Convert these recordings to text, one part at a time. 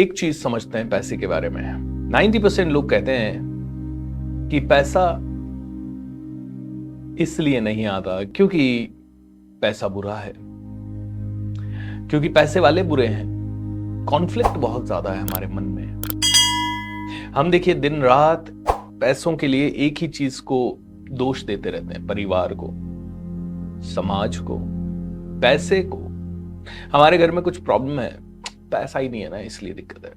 एक चीज समझते हैं पैसे के बारे में। 90% लोग कहते हैं कि पैसा इसलिए नहीं आता क्योंकि पैसा बुरा है, क्योंकि पैसे वाले बुरे हैं। कॉन्फ्लिक्ट बहुत ज्यादा है हमारे मन में। हम देखिए दिन रात पैसों के लिए एक ही चीज को दोष देते रहते हैं, परिवार को, समाज को, पैसे को। हमारे घर में कुछ प्रॉब्लम है, पैसा ही नहीं है ना, इसलिए दिक्कत है।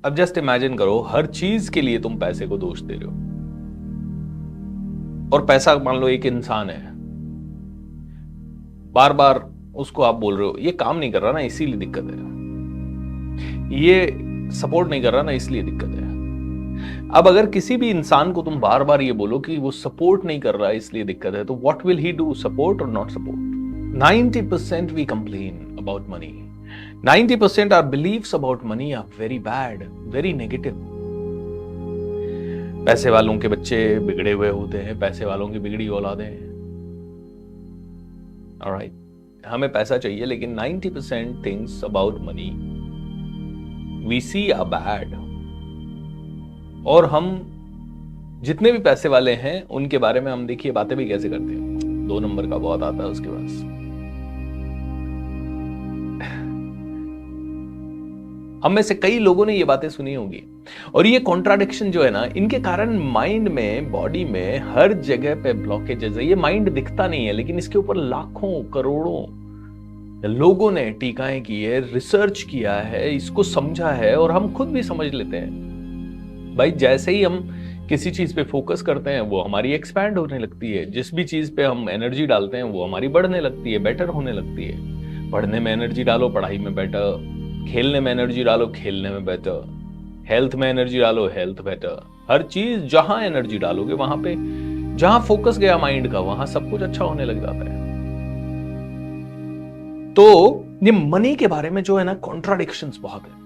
अब जस्ट इमेजिन करो, हर चीज के लिए तुम पैसे को दोष दे रहे हो। और पैसा मान लो एक इंसान है, बार बार उसको आप बोल रहे हो ये काम नहीं कर रहा ना इसीलिए दिक्कत है, ये सपोर्ट नहीं कर रहा ना इसलिए दिक्कत है। अब अगर किसी भी इंसान को तुम बार बार ये बोलो कि वो सपोर्ट नहीं कर रहा इसलिए दिक्कत है, तो what will he do, support और not support? 90% we complain about money. 90% our beliefs about money are very bad, very negative. पैसे वालों के बच्चे बिगड़े हुए होते हैं, पैसे वालों की बिगड़ी औलादें। Alright, हमें पैसा चाहिए, लेकिन 90% things about money we see are bad. और हम जितने भी पैसे वाले हैं उनके बारे में हम देखिए बातें भी कैसे करते हैं। 2 नंबर का बहुत आता है उसके पास। हम में से कई लोगों ने ये बातें सुनी होगी। और ये कॉन्ट्राडिक्शन जो है ना, इनके कारण माइंड में, बॉडी में हर जगह पे ब्लॉकेजेस है। ये माइंड दिखता नहीं है, लेकिन इसके ऊपर लाखों करोड़ों लोगों ने टीकाएं की है, रिसर्च किया है, इसको समझा है, और हम खुद भी समझ लेते हैं। भाई जैसे ही हम किसी चीज पे फोकस करते हैं वो हमारी एक्सपैंड होने लगती है। जिस भी चीज पे हम एनर्जी डालते हैं वो हमारी बढ़ने लगती है, बेटर होने लगती है। पढ़ने में एनर्जी डालो, पढ़ाई में बेटर। खेलने में एनर्जी डालो, खेलने में बेटर। हेल्थ में एनर्जी डालो, हेल्थ बेटर। हर चीज जहां एनर्जी डालोगे वहां पे, जहां फोकस गया माइंड का, वहां सब कुछ अच्छा होने लग जाता है। तो ये मनी के बारे में जो है ना, कॉन्ट्राडिक्शंस बहुत है,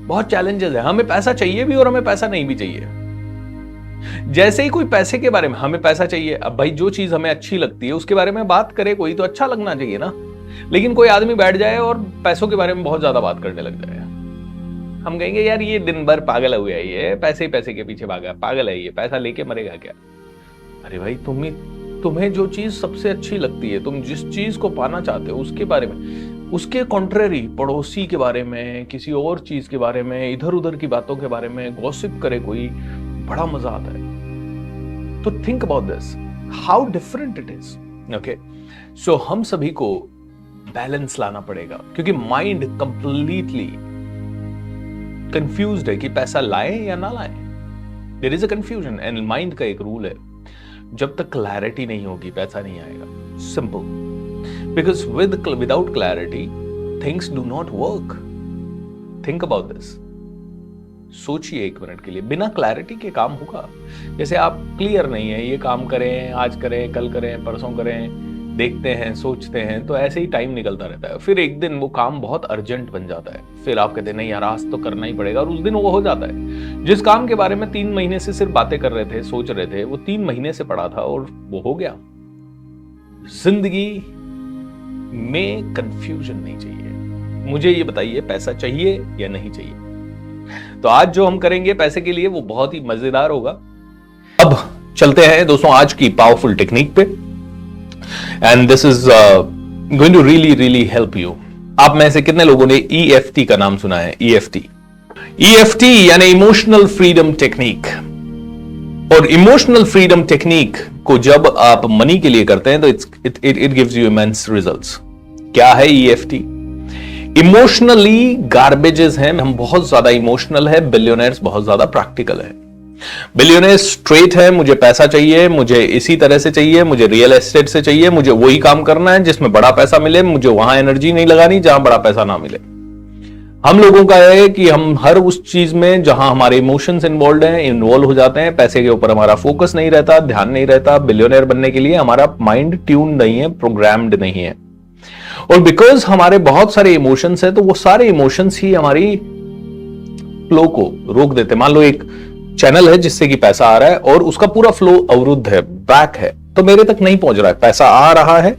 बहुत चैलेंजेस है। हमें पैसा चाहिए भी और हमें पैसा नहीं भी चाहिए। जैसे ही कोई पैसे के बारे में, हमें पैसा चाहिए, अब भाई जो चीज हमें अच्छी लगती है उसके बारे में बात करे कोई, तो अच्छा लगना चाहिए ना। लेकिन कोई आदमी बैठ जाए और पैसों के बारे में बहुत ज्यादा बात करने लग जाए, हम कहेंगे यार ये दिन भर पागल हुआ है, ये पैसे ही पैसे के पीछे भागा, पागल है ये, पैसा लेके मरेगा क्या? अरे भाई तुम्हें जो चीज सबसे अच्छी लगती है, तुम जिस चीज को पाना चाहते हो उसके बारे में, उसके कॉन्ट्रेरी पड़ोसी के बारे में, किसी और चीज के बारे में, इधर उधर की बातों के बारे में गॉसिप करे कोई, बड़ा मजा आता है। तो think about this, how different it is. Okay, so हम सभी को बैलेंस लाना पड़ेगा, क्योंकि माइंड कंप्लीटली कंफ्यूज्ड है कि पैसा लाए या ना लाए। There is a confusion, and mind का एक रूल है, जब तक क्लैरिटी नहीं होगी पैसा नहीं आएगा। Simple, because without clarity things do not work. Think about this, सोचिए 1 मिनट के लिए। बिना क्लैरिटी के काम होगा? जैसे आप क्लियर नहीं है, ये काम करें, आज करें, कल करें, परसों करें, देखते हैं, सोचते हैं, तो ऐसे ही टाइम निकलता रहता है। फिर एक दिन वो काम बहुत अर्जेंट बन जाता है, फिर आप कहते हैं नहीं यार आज तो करना ही पड़ेगा, और उस दिन वो हो जाता है। जिस काम के बारे में 3 महीने से सिर्फ बातें कर रहे थे, सोच रहे थे, वो 3 महीने से पड़ा था और वो हो गया। जिंदगी में कंफ्यूजन नहीं चाहिए। मुझे ये बताइए, पैसा चाहिए या नहीं चाहिए? तो आज जो हम करेंगे पैसे के लिए वो बहुत ही मजेदार होगा। अब चलते हैं दोस्तों आज की पावरफुल टेक्निक पे, and this is going to really help you. आप में से कितने लोगों ने EFT का नाम सुना है? EFT यानी इमोशनल फ्रीडम टेक्निक। और इमोशनल फ्रीडम टेक्निक को जब आप मनी के लिए करते हैं तो it gives you immense results. क्या है EFT? इमोशनली गार्बेजेस हैं, हम बहुत ज्यादा इमोशनल है, बिलियनर्स बहुत ज्यादा प्रैक्टिकल है। बिलियनर स्ट्रेट है, मुझे पैसा चाहिए, मुझे इसी तरह से चाहिए, मुझे रियल एस्टेट से चाहिए, मुझे वही काम करना है जिसमें बड़ा पैसा मिले, मुझे वहां एनर्जी नहीं लगानी जहां बड़ा पैसा ना मिले। हम लोगों का है कि हम हर उस चीज में जहां हमारे इमोशंस इन्वॉल्व हो जाते हैं, पैसे के ऊपर हमारा फोकस नहीं रहता, ध्यान नहीं रहता। बिलियनर बनने के लिए हमारा माइंड ट्यून नहीं है, प्रोग्राम्ड नहीं है। और बिकॉज हमारे बहुत सारे इमोशंस है, तो वो सारे इमोशंस ही हमारी फ्लो को रोक देते। मान लो एक चैनल है जिससे कि पैसा आ रहा है और उसका पूरा फ्लो अवरुद्ध है, बैक है, तो मेरे तक नहीं पहुंच रहा है। पैसा आ रहा है,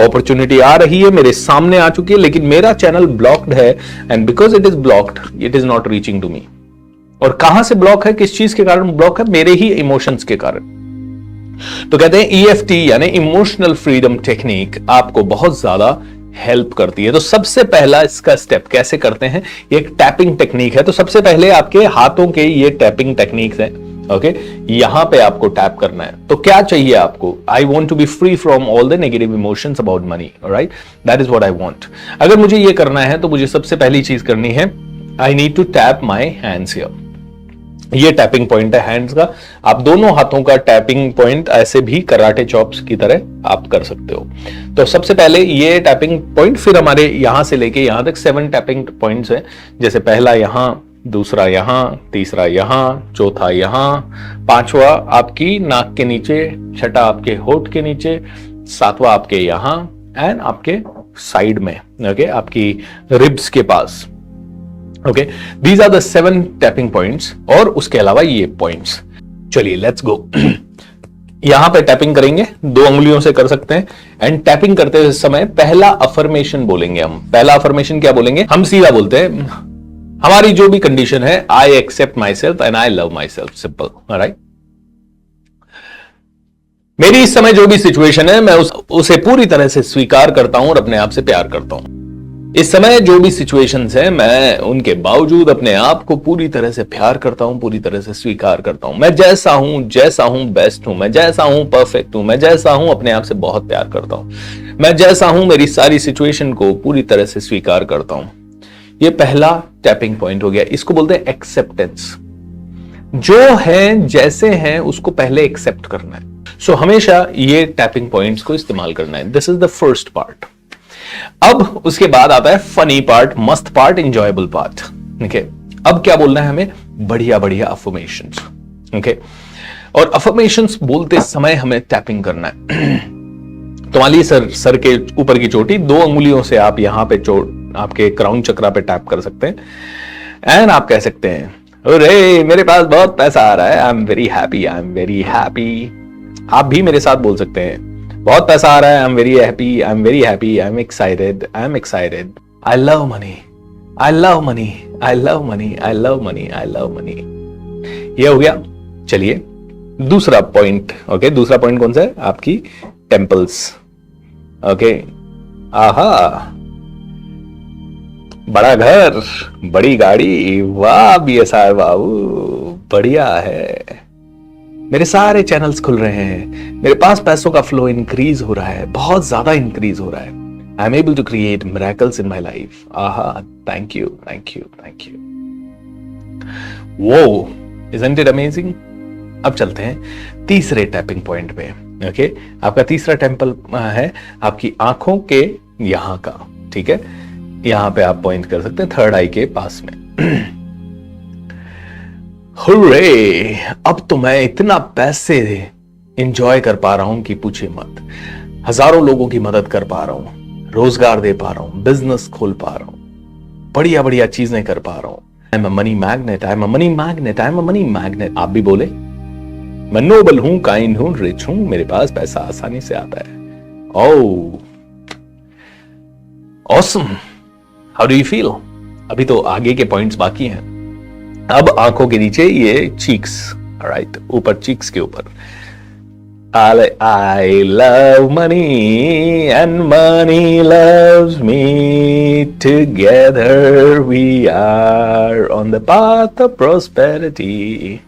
अपॉर्चुनिटी आ रही है, मेरे सामने आ चुकी है, लेकिन मेरा चैनल ब्लॉक्ड है, and because it is blocked it is not reaching to me. और कहां से ब्लॉक है, किस चीज के कारण ब्लॉक है? मेरे ही इमोशंस के कारण। तो कहते हैं EFT यानी इमोशनल फ्रीडम टेक्निक आपको बहुत ज्यादा हेल्प करती है। तो सबसे पहला इसका स्टेप कैसे करते हैं, ये एक टैपिंग टेक्निक है। तो सबसे पहले आपके हाथों के ये टैपिंग टेक्निक्स हैं, ओके यहां पे आपको टैप करना है। तो क्या चाहिए आपको? I want to be free from all the negative emotions about money, right, that is what I want. अगर मुझे ये करना है तो मुझे सबसे पहली चीज करनी है, I need to tap my hands here. ये टैपिंग पॉइंट है हैंड्स का। आप दोनों हाथों का टैपिंग पॉइंट ऐसे भी कराटे चॉप्स की तरह आप कर सकते हो। तो सबसे पहले ये टैपिंग पॉइंट, फिर हमारे यहां से लेके यहां तक 7 टैपिंग पॉइंट्स हैं। जैसे पहला यहां, दूसरा यहां, तीसरा यहां, चौथा यहां, पांचवा आपकी नाक के नीचे, छठा आपके होठ के नीचे, सातवां आपके यहां एंड आपके साइड में, ओके आपकी रिब्स के पास। Okay these are the 7 tapping points. और उसके अलावा ये पॉइंट्स, चलिए लेट्स गो। यहां पे टैपिंग करेंगे, 2 उंगलियों से कर सकते हैं। एंड टैपिंग करते समय पहला अफर्मेशन बोलेंगे हम। पहला अफर्मेशन क्या बोलेंगे? हम सीधा बोलते हैं हमारी जो भी कंडीशन है, I accept myself and I love myself, simple, right. मेरी इस समय जो भी सिचुएशन है, मैं उसे पूरी तरह से स्वीकार करता हूं और अपने आप से प्यार करता हूं। इस समय जो भी सिचुएशंस हैं, मैं उनके बावजूद अपने आप को पूरी तरह से प्यार करता हूं, पूरी तरह से स्वीकार करता हूं। मैं जैसा हूं बेस्ट हूं, मैं जैसा हूं परफेक्ट हूं, मैं जैसा हूं अपने आप से बहुत प्यार करता हूं, मैं जैसा हूं मेरी सारी सिचुएशन को पूरी तरह से स्वीकार करता हूं। ये पहला टैपिंग पॉइंट हो गया। इसको बोलते हैं एक्सेप्टेंस। जो है जैसे हैं उसको पहले एक्सेप्ट करना है। सो हमेशा ये टैपिंग पॉइंट्स को इस्तेमाल करना है। This is the first part. अब उसके बाद आता है फनी पार्ट, मस्त पार्ट, इंजॉयबल पार्ट। ओके अब क्या बोलना है हमें? बढ़िया बढ़िया अफर्मेशंस। ओके और अफर्मेशंस बोलते समय हमें टैपिंग करना है। तो मान लीजिए सर के ऊपर की चोटी, 2 अंगुलियों से आप यहां पे आपके क्राउन चक्रा पे टैप कर सकते हैं। एंड आप कह सकते हैं, अरे मेरे पास बहुत पैसा आ रहा है, I am very happy, I am very happy. आप भी मेरे साथ बोल सकते हैं, बहुत पैसा आ रहा है, I am very happy, I am very happy, I am excited, I am excited, I love money, I love money, I love money, I love money, I love money. ये हो गया। चलिए दूसरा पॉइंट। ओके दूसरा point कौन सा है? आपकी टेम्पल्स। ओके आहा, बड़ा घर, बड़ी गाड़ी, वाह BSR बाबू, बढ़िया है। मेरे सारे चैनल्स खुल रहे हैं, मेरे पास पैसों का फ्लो इंक्रीज हो रहा है, बहुत ज्यादा इंक्रीज हो रहा है। I am able to create miracles in my life. Aha, thank you, thank you, thank you. वो इजंट इट अमेजिंग। अब चलते हैं तीसरे टैपिंग पॉइंट पे। ओके आपका तीसरा टेम्पल है आपकी आंखों के यहां का, ठीक है, यहां पे आप पॉइंट कर सकते हैं, 3rd आई के पास में। हुर्रे, अब तो मैं इतना पैसे एंजॉय कर पा रहा हूं कि पूछे मत। हजारों लोगों की मदद कर पा रहा हूं, रोजगार दे पा रहा हूं, बिजनेस खोल पा रहा हूं, बढ़िया बढ़िया चीजें कर पा रहा हूं। I am a money magnet, I am a money magnet, I am a money magnet. आप भी बोले, मैं नोबल हूं, काइंड हूं, रिच हूं, मेरे पास पैसा आसानी से आता है। Oh awesome, how do you feel? अभी तो आगे के पॉइंट्स बाकी हैं। अब आंखों के नीचे ये चीक्स, राइट, ऊपर चीक्स के ऊपर। I love money and money loves me. Together we are on the path of prosperity.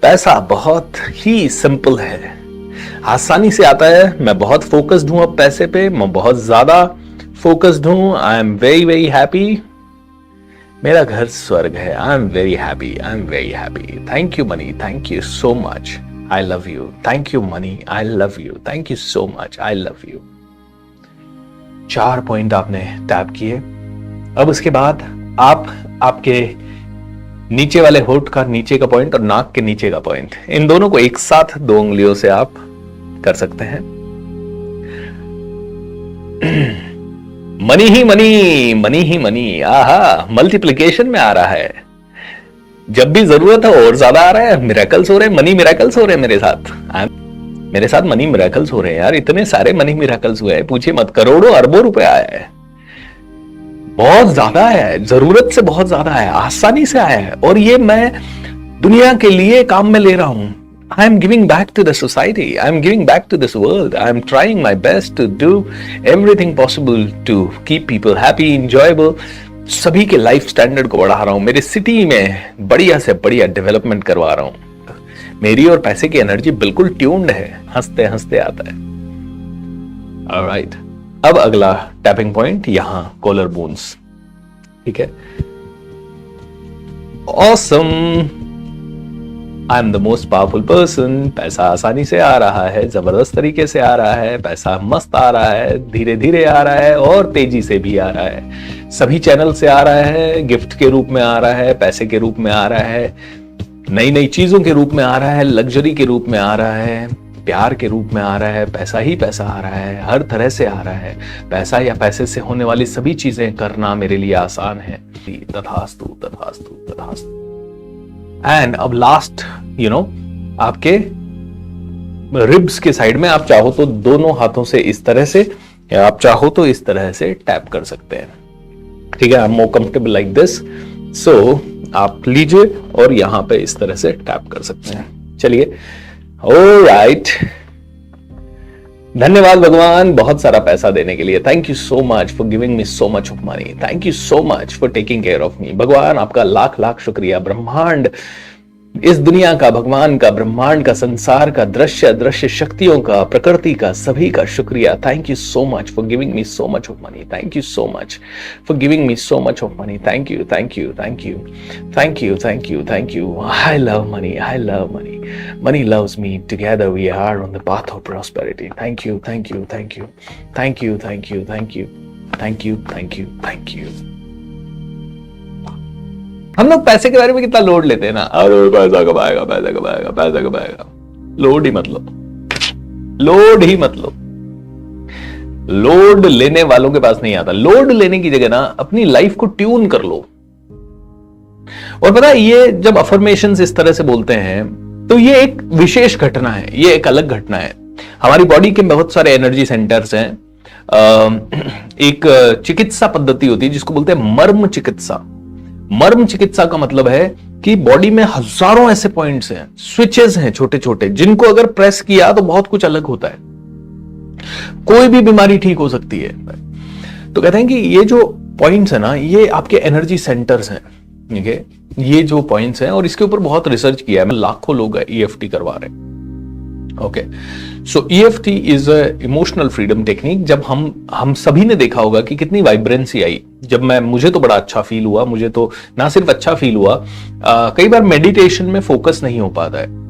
पैसा बहुत ही सिंपल है, आसानी से आता है। मैं बहुत फोकस्ड हूं अब पैसे पे, मैं बहुत ज्यादा फोकस्ड हूं। I am very very happy. मेरा घर स्वर्ग है। I am very happy, I am very happy. Thank you money, thank you so much, I love you. Thank you money, I love you. Thank you so much, I love you. 4 point आपने tap किए। अब उसके बाद आप आपके नीचे वाले होठ का नीचे का पॉइंट और नाक के नीचे का पॉइंट, इन दोनों को एक साथ 2 उंगलियों से आप कर सकते हैं। मनी ही मनी, मनी ही मनी, आहा, मल्टीप्लिकेशन में आ रहा है। जब भी जरूरत है और ज्यादा आ रहा है, मिरेकल्स हो रहे हैं, मनी मिरेकल्स हो रहे हैं मेरे साथ। मेरे साथ मनी मिरेकल्स हो रहे हैं यार, इतने सारे मनी मिरेकल्स हुए हैं, पूछिए मत, करोड़ों अरबों रुपए आया है, बहुत ज्यादा आया है, जरूरत से बहुत ज्यादा आया है, आसानी से आया है, और ये मैं दुनिया के लिए काम में ले रहा हूं। I am giving back to the society. I am giving back to this world. I am trying my best to do everything possible to keep people happy, enjoyable. सभी के लाइफ स्टैंडर्ड को बढ़ा रहा हूं, मेरे सिटी में बढ़िया से बढ़िया डेवलपमेंट करवा रहा हूं। मेरी और पैसे की एनर्जी बिल्कुल ट्यून्ड है, हंसते हंसते आता है। ऑलराइट, अब अगला टैपिंग पॉइंट यहां कॉलर बोन्स, ठीक है। Awesome, I am the most powerful person. पैसा आसानी से आ रहा है, जबरदस्त तरीके से आ रहा है, पैसा मस्त आ रहा है, धीरे धीरे आ रहा है और तेजी से भी आ रहा है, सभी चैनल से आ रहा है, गिफ्ट के रूप में आ रहा है, पैसे के रूप में आ रहा है, नई नई चीजों के रूप में आ रहा है, लग्जरी के रूप में आ रहा है, प्यार के रूप में आ रहा है, पैसा ही पैसा आ रहा है, हर तरह से आ रहा है। पैसा या पैसे से होने वाली सभी चीजें करना मेरे लिए आसान है। तथास्तु तथास्तु तथास्तु। एंड अब लास्ट, आपके रिब्स के साइड में आप चाहो तो दोनों हाथों से इस तरह से, या आप चाहो तो इस तरह से टैप कर सकते हैं, ठीक है। I am more comfortable like this, so आप लीजिए और यहां पे इस तरह से टैप कर सकते हैं। चलिए, ऑलराइट, धन्यवाद भगवान बहुत सारा पैसा देने के लिए। Thank you so much for giving me so much of money. Thank you so much for taking care of me. भगवान आपका लाख लाख शुक्रिया। ब्रह्मांड, इस दुनिया का, भगवान का, ब्रह्मांड का, संसार का, दृश्य अदृश्य शक्तियों का, प्रकृति का, सभी का शुक्रिया। Thank you so much for giving me so much of money. Thank you so much for giving me so much of money. Thank you thank you thank you thank you thank you thank you. I love money, I love money, money loves me. Together we are on the path of prosperity. Thank you, thank you, thank you, thank you, thank you, thank you, thank you, thank you, thank you. हम लोग पैसे के बारे में कितना load लेते हैं ना, अरे पैसा कमाएगा, पैसा कमाएगा, पैसा कमाएगा। लोड ही मत लो, लोड ही मत लो। लोड लेने वालों के पास नहीं आता। लोड लेने की जगह ना अपनी लाइफ को ट्यून कर लो। और पता है, ये जब अफर्मेशंस इस तरह से बोलते हैं तो ये एक विशेष घटना है, ये एक अलग घटना है। हमारी बॉडी के बहुत सारे एनर्जी सेंटर्स हैं। एक चिकित्सा पद्धति होती है जिसको बोलते हैं मर्म चिकित्सा। मर्म चिकित्सा का मतलब है कि बॉडी में हजारों ऐसे पॉइंट्स हैं, स्विचेस हैं छोटे छोटे, जिनको अगर प्रेस किया तो बहुत कुछ अलग होता है, कोई भी बीमारी ठीक हो सकती है। तो कहते हैं कि ये जो पॉइंट्स है ना, ये आपके एनर्जी सेंटर्स हैं, ठीक है। ये जो पॉइंट्स हैं, और इसके ऊपर बहुत रिसर्च किया है, लाखों लोग EFT करवा रहे हैं। Okay, so EFT is a emotional freedom technique. जब हम सभी ने देखा होगा कि कितनी वाइब्रेंसी आई। जब मुझे तो बड़ा अच्छा फील हुआ, मुझे तो ना सिर्फ अच्छा फील हुआ, कई बार मेडिटेशन में फोकस नहीं हो पाता है।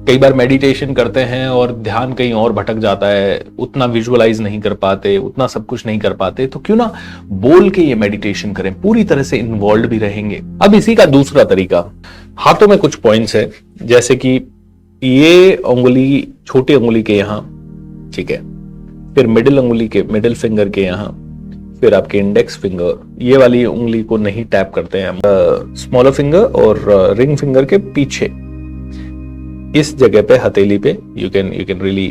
कई बार मेडिटेशन करते हैं और ध्यान कहीं और भटक जाता है, उतना विजुअलाइज नहीं कर पाते, उतना सब कुछ नहीं कर पाते। तो क्यों ना बोल के ये मेडिटेशन करें, पूरी तरह से इन्वॉल्व भी रहेंगे। अब इसी का दूसरा तरीका, हाथों में कुछ पॉइंट्स है, जैसे कि ये उंगली, छोटी उंगली के यहां, ठीक है, फिर मिडिल उंगली के, मिडिल फिंगर के यहां, फिर आपके इंडेक्स फिंगर, ये वाली उंगली को नहीं टैप करते हैं हम, स्मॉलर फिंगर और रिंग फिंगर के पीछे इस जगह पे, हथेली पे you can really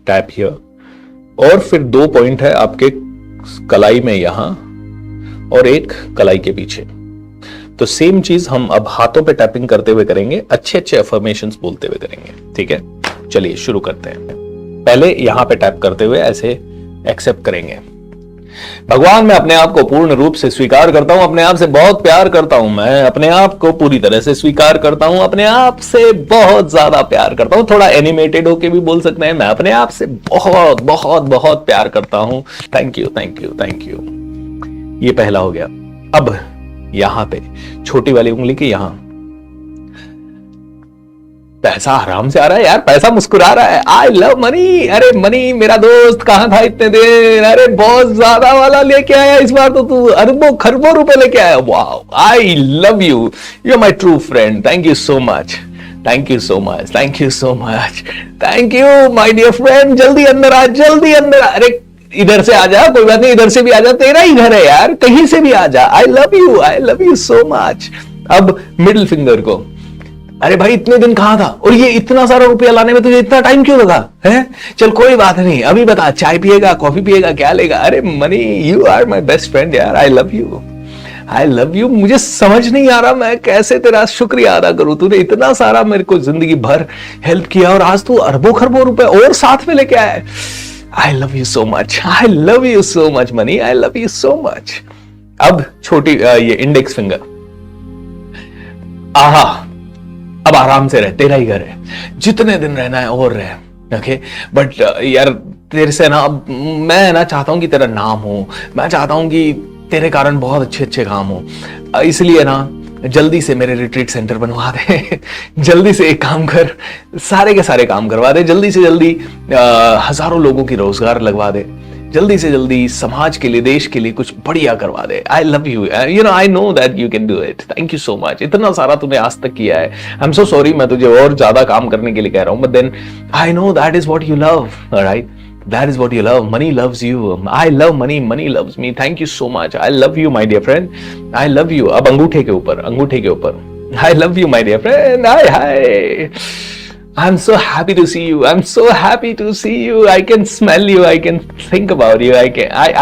tap here. और फिर 2 पॉइंट है आपके कलाई में यहां और एक कलाई के पीछे। तो सेम चीज हम अब हाथों पे टैपिंग करते हुए करेंगे, अच्छे अच्छे अफर्मेशंस बोलते हुए करेंगे, ठीक है। चलिए शुरू करते हैं। पहले यहां पे टैप करते हुए ऐसे एक्सेप्ट करेंगे। भगवान, मैं अपने आप को पूर्ण रूप से स्वीकार करता हूं, अपने आप से बहुत प्यार करता हूं, मैं अपने आप को पूरी तरह से स्वीकार करता हूं, अपने आप से बहुत ज्यादा प्यार करता हूं। थोड़ा एनिमेटेड होके भी बोल सकते हैं, मैं अपने आप से बहुत बहुत बहुत प्यार करता हूं। Thank you thank you thank you. ये पहला हो गया। अब यहां पे छोटी वाली उंगली के यहां, पैसा आराम से आ रहा है यार, पैसा मुस्कुरा रहा है। I love money. अरे मनी मेरा दोस्त, कहां था इतने दिन? अरे बहुत ज्यादा वाला लेके आया इस बार तो तू, अरबों खरबों रुपए लेके आया। Wow, I love you, you are my true friend. Thank you so much, thank you so much, thank you so much, thank you my dear friend. जल्दी अंदर आ, जल्दी अंदर आ। अरे इधर से आ जा, कोई बात नहीं, इधर से भी आ जा, तेरा ही घर है यार, कहीं से भी आ जा। आई लव यू सो मच। अब मिडिल फिंगर को अरे भाई इतने दिन कहाँ था, और ये इतना सारा रुपया लाने में तुझे इतना टाइम क्यों लगा है? चल कोई बात नहीं, अभी बता, चाय पिएगा, कॉफी पिएगा, क्या लेगा? अरे Mani, you are my best friend यार, I love you, I love you. मुझे समझ नहीं आ रहा मैं कैसे तेरा शुक्रिया अदा करूं, तूने इतना सारा मेरे को जिंदगी भर हेल्प किया और आज तू अरबों खरबों रुपए और साथ में लेके आया है। आई love you so much, I love you so much money, I love you so much. अब छोटी ये इंडेक्स फिंगर, आहा, अब आराम से रह, तेरा ही घर है, जितने दिन रहना है और रह, ओके। बट यार तेरे से ना अब मैं ना चाहता हूं कि तेरा नाम हो, मैं चाहता हूं कि तेरे कारण बहुत अच्छे अच्छे काम हो, इसलिए ना जल्दी से मेरे रिट्रीट सेंटर बनवा दे जल्दी से एक काम कर, सारे के सारे काम करवा दे, जल्दी से जल्दी हजारों लोगों की रोजगार लगवा दे, जल्दी से जल्दी समाज के लिए, देश के लिए कुछ बढ़िया करवा दे। I love you, you know, I know that you can do it, thank you so much. इतना सारा तूने आज तक किया है, आई एम सो सॉरी, मैं तुझे और ज्यादा काम करने के लिए कह रहा हूं, but then I know that is what you love, right? That is what you love. Money loves you. I love money. Money loves me. Thank you so much. I love you, my dear friend. I love you. अब अंगूठे के ऊपर, अंगूठे के ऊपर. I love you, my dear friend. Hi. I'm so happy to see you. I'm so happy to see you. I can smell you. I can think about you.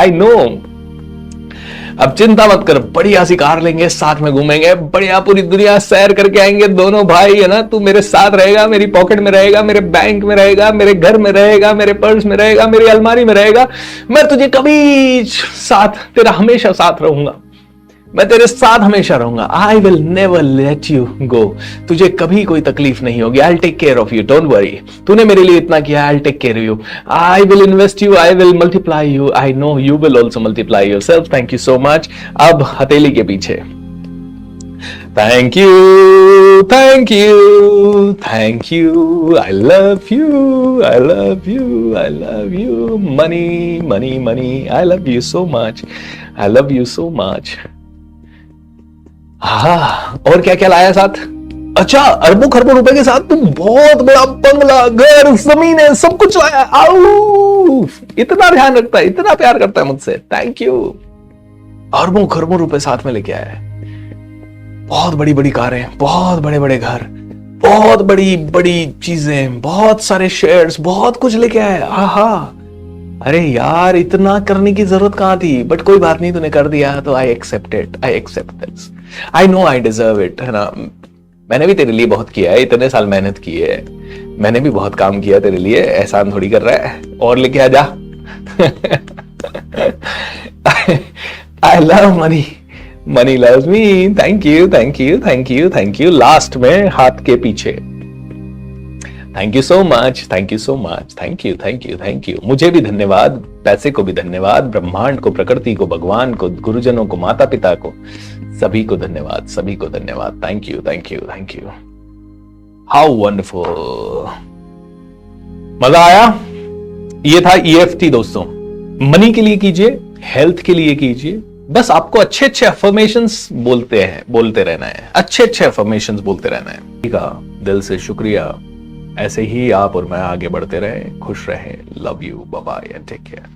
I know. अब चिंता मत कर, बढ़िया सी कार लेंगे, साथ में घूमेंगे, बढ़िया पूरी दुनिया सैर करके आएंगे दोनों भाई, है ना? तू मेरे साथ रहेगा, मेरी पॉकेट में रहेगा, मेरे बैंक में रहेगा, मेरे घर में रहेगा, मेरे पर्स में रहेगा, मेरी अलमारी में रहेगा। मैं तुझे कभी साथ, तेरा हमेशा साथ रहूंगा, मैं तेरे साथ हमेशा रहूंगा। I will never let you go. तुझे कभी कोई तकलीफ नहीं होगी। I take care of you, don't worry. तूने मेरे लिए इतना किया, I take care of you. I will invest you, I will multiply you. I know you will also multiply yourself. Thank you so much. अब हथेली के पीछे, thank you, thank you, thank you, I love you, I love you, I love you. Money money money, I love you so much, I love you so much. हाँ, और क्या क्या लाया साथ? अच्छा, अरबों खरबों रुपए के साथ तुम बहुत बड़ा बंगला, घर, जमीन है, सब कुछ लाया। आऊ, इतना ध्यान रखता है, इतना प्यार करता है मुझसे, थैंक यू। अरबों खरबों रुपए साथ में लेके आया है, बहुत बड़ी बड़ी कारें, बहुत बड़े बड़े घर, बहुत बड़ी बड़ी चीजें, बहुत सारे शेयर्स, बहुत कुछ लेके आया। आहा, अरे यार इतना करने की जरूरत कहां थी, बट कोई बात नहीं, तूने कर दिया तो I accept it, I accept this, I know I deserve it, है ना? मैंने भी तेरे लिए बहुत किया है, इतने साल मेहनत की है, मैंने भी बहुत काम किया तेरे लिए, एहसान थोड़ी कर रहा है, और लेके आ जा। I love money, money loves me. Thank you, thank you, thank you, thank you. Last में हाथ के पीछे, thank you so much, thank you so much, thank you, thank you, thank you. मुझे भी धन्यवाद, पैसे को भी धन्यवाद, ब्रह्मांड को, प्रकृति को, भगवान को, गुरुजनों को, माता पिता को, सभी को धन्यवाद, सभी को धन्यवाद। Thank you, thank you, thank you. How wonderful, मजा आया? ये था EFT दोस्तों। मनी के लिए कीजिए, हेल्थ के लिए कीजिए, बस आपको अच्छे अच्छे अफर्मेशंस बोलते रहना है, अच्छे अच्छे अफर्मेशंस बोलते रहना है। ठीक है, दिल से शुक्रिया। ऐसे ही आप और मैं आगे बढ़ते रहें, खुश रहें। Love you, bye bye and take care.